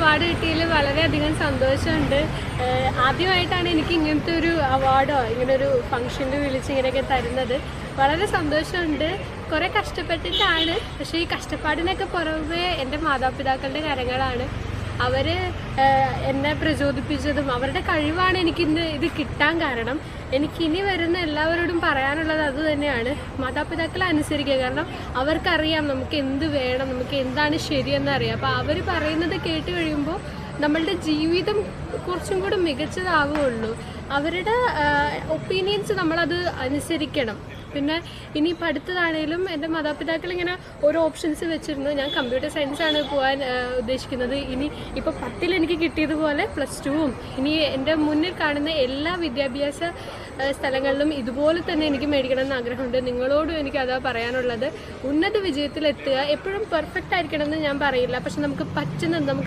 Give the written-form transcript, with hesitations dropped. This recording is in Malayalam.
അവാർഡ് കിട്ടിയതിൽ വളരെയധികം സന്തോഷമുണ്ട്. ആദ്യമായിട്ടാണ് എനിക്ക് ഇങ്ങനത്തെ ഒരു അവാർഡോ ഇങ്ങനൊരു ഫംഗ്ഷനിൽ വിളിച്ച് ഇങ്ങനെയൊക്കെ തരുന്നത്. വളരെ സന്തോഷമുണ്ട്. കുറേ കഷ്ടപ്പെട്ടിട്ടാണ്, പക്ഷേ ഈ കഷ്ടപ്പാടിനൊക്കെ പുറമെ എൻ്റെ മാതാപിതാക്കളുടെ കരങ്ങളാണ്. അവർ എന്നെ പ്രചോദിപ്പിച്ചതും അവരുടെ കഴിവാണ് എനിക്കിന്ന് ഇത് കിട്ടാൻ കാരണം. എനിക്കിനി വരുന്ന എല്ലാവരോടും പറയാനുള്ളത് അതുതന്നെയാണ്, മാതാപിതാക്കളെ അനുസരിക്കുക. കാരണം അവർക്കറിയാം നമുക്ക് എന്ത് വേണം, നമുക്ക് എന്താണ് ശരിയെന്നറിയാം. അപ്പോൾ അവർ പറയുന്നത് കേട്ട് കഴിയുമ്പോൾ നമ്മളുടെ ജീവിതം കുറച്ചും കൂടി മികച്ചതാവുകയുള്ളൂ. അവരുടെ ഒപ്പീനിയൻസ് നമ്മളത് അനുസരിക്കണം. പിന്നെ ഇനി പഠിത്തതാണേലും എൻ്റെ മാതാപിതാക്കൾ ഇങ്ങനെ ഓരോ ഓപ്ഷൻസ് വെച്ചിരുന്നു. ഞാൻ കമ്പ്യൂട്ടർ സയൻസാണ് പോകാൻ ഉദ്ദേശിക്കുന്നത്. ഇനി ഇപ്പോൾ 10ൽ എനിക്ക് കിട്ടിയതുപോലെ +2വും ഇനി എൻ്റെ മുന്നിൽ കാണുന്ന എല്ലാ വിദ്യാഭ്യാസ സ്ഥലങ്ങളിലും ഇതുപോലെ തന്നെ എനിക്ക് മേടിക്കണമെന്ന് ആഗ്രഹമുണ്ട്. നിങ്ങളോടും എനിക്കതാ പറയാനുള്ളത്. ഉന്നത വിജയത്തിലെത്തുക. എപ്പോഴും പെർഫെക്റ്റ് ആയിരിക്കണമെന്ന് ഞാൻ പറയില്ല, പക്ഷെ നമുക്ക് പറ്റുന്നത്, നമുക്ക്